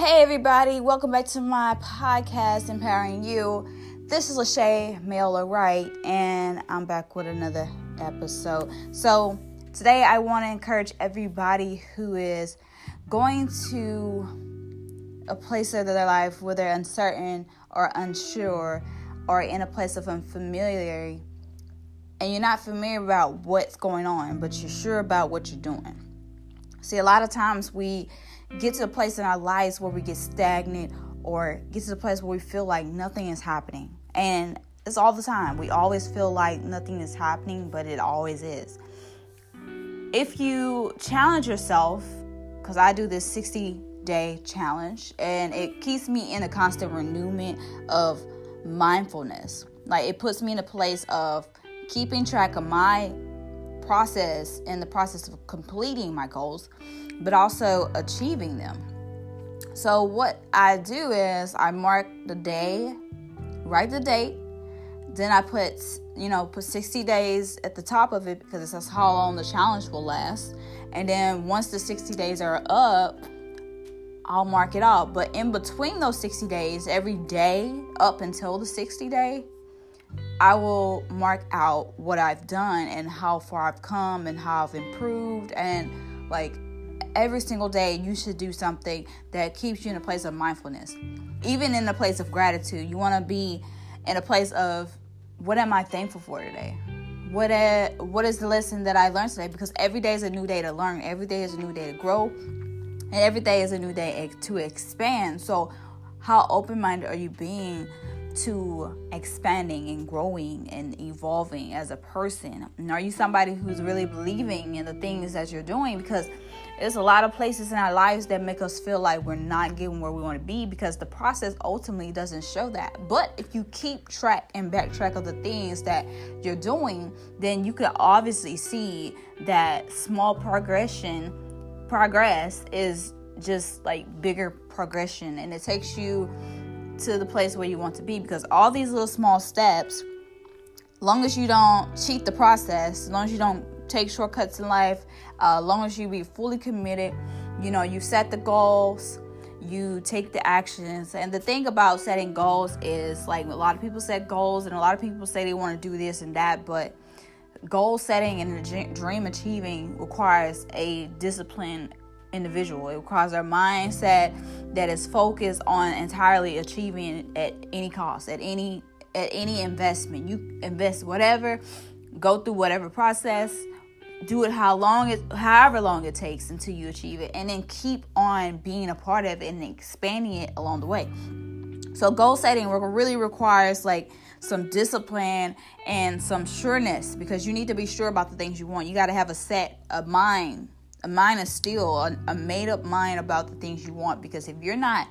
Hey everybody, welcome back to my podcast, Empowering You. This is Lachey Mayola Wright, and I'm back with another episode. So today I want to encourage everybody who is going to a place of their life where they're uncertain or unsure or in a place of unfamiliarity, and you're not familiar about what's going on, but you're sure about what you're doing. See, a lot of times we get to a place in our lives where we get stagnant or get to the place where we feel like nothing is happening. And it's all the time. We always feel like nothing is happening, but it always is. If you challenge yourself, because I do this 60-day challenge, and it keeps me in a constant renewal of mindfulness. Like, it puts me in a place of keeping track of my process and the process of completing my goals, but also achieving them. So what I do is I mark the day, write the date, then I put 60 days at the top of it because that's how long the challenge will last. And then once the 60 days are up, I'll mark it out. But in between those 60 days, every day up until the 60 day, I will mark out what I've done and how far I've come and how I've improved. And like every single day, you should do something that keeps you in a place of mindfulness. Even in a place of gratitude, you want to be in a place of, what am I thankful for today? What is the lesson that I learned today? Because every day is a new day to learn. Every day is a new day to grow. And every day is a new day to expand. So how open-minded are you being to expanding and growing and evolving as a person? And are you somebody who's really believing in the things that you're doing? Because there's a lot of places in our lives that make us feel like we're not getting where we want to be because the process ultimately doesn't show that. But if you keep track and backtrack of the things that you're doing, then you can obviously see that small progress is just like bigger progression, and it takes you to the place where you want to be, because all these little small steps, long as you don't cheat the process, as long as you don't take shortcuts in life, as long as you be fully committed, you set the goals, you take the actions. And the thing about setting goals is, like, a lot of people set goals and a lot of people say they want to do this and that, but goal setting and dream achieving requires a disciplined individual. It requires a mindset that is focused on entirely achieving at any cost, at any investment. You invest whatever, go through whatever process, do it however long it takes until you achieve it, and then keep on being a part of it and expanding it along the way. So goal setting really requires like some discipline and some sureness, because you need to be sure about the things you want. You got to have a mind of steel, a made-up mind about the things you want. Because if you're not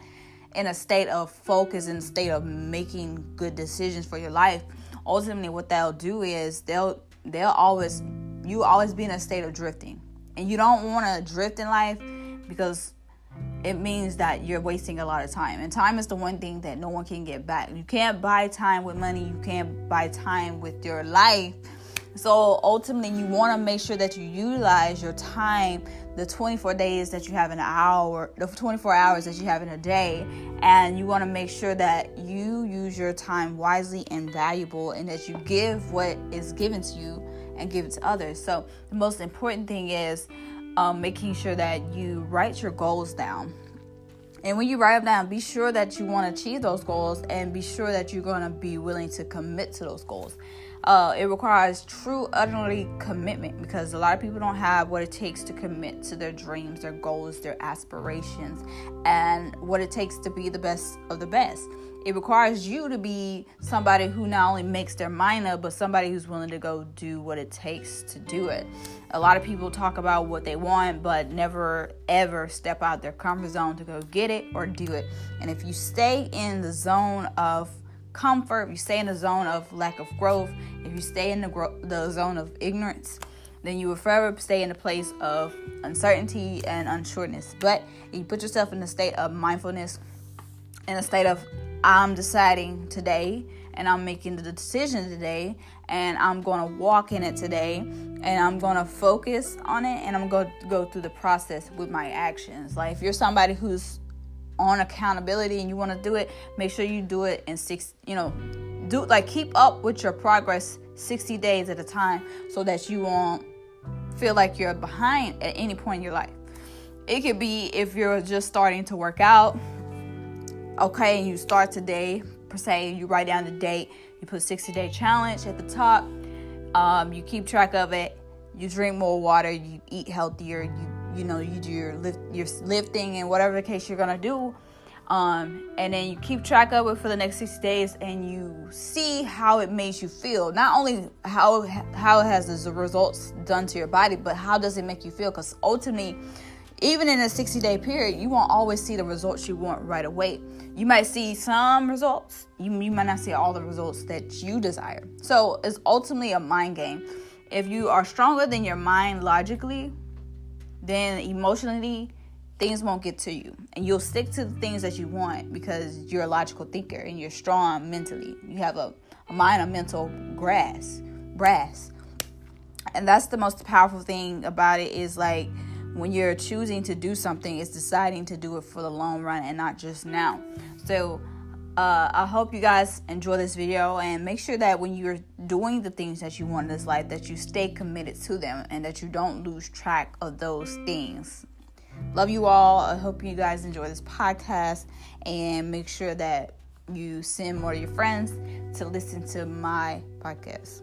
in a state of focus, in a state of making good decisions for your life, ultimately what they'll do is you'll always be in a state of drifting. And you don't want to drift in life, because it means that you're wasting a lot of time. And time is the one thing that no one can get back. You can't buy time with money. You can't buy time with your life. So ultimately, you want to make sure that you utilize your time, the 24 days that you have in an hour, the 24 hours that you have in a day, and you want to make sure that you use your time wisely and valuable, and that you give what is given to you and give it to others. So the most important thing is making sure that you write your goals down. And when you write them down, be sure that you want to achieve those goals, and be sure that you're going to be willing to commit to those goals. It requires true, utterly commitment, because a lot of people don't have what it takes to commit to their dreams, their goals, their aspirations, and what it takes to be the best of the best. It requires you to be somebody who not only makes their mind up, but somebody who's willing to go do what it takes to do it. A lot of people talk about what they want, but never ever step out their comfort zone to go get it or do it. And if you stay in the zone of comfort, if you stay in the zone of lack of growth, if you stay in the zone of ignorance, then you will forever stay in a place of uncertainty and unsureness. But if you put yourself in a state of mindfulness, in a state of, I'm deciding today, and I'm making the decision today, and I'm going to walk in it today, and I'm going to focus on it, and I'm going to go through the process with my actions. Like, if you're somebody who's on accountability and you want to do it, make sure you do it in keep up with your progress 60 days at a time so that you won't feel like you're behind at any point in your life. It could be if you're just starting to work out, okay, and you start today, per se, you write down the date, you put 60-day challenge at the top, you keep track of it, you drink more water, you eat healthier, you do your lifting and whatever the case you're gonna do, and then you keep track of it for the next 60 days and you see how it makes you feel. Not only how it has the results done to your body, but how does it make you feel? Because ultimately, even in a 60-day period, you won't always see the results you want right away. You might see some results. You might not see all the results that you desire. So it's ultimately a mind game. If you are stronger than your mind logically, then emotionally, things won't get to you. And you'll stick to the things that you want because you're a logical thinker and you're strong mentally. You have a mind of mental brass. And that's the most powerful thing about it, is like when you're choosing to do something, it's deciding to do it for the long run and not just now. So I hope you guys enjoy this video, and make sure that when you're doing the things that you want in this life, that you stay committed to them and that you don't lose track of those things. Love you all. I hope you guys enjoy this podcast, and make sure that you send more to your friends to listen to my podcast.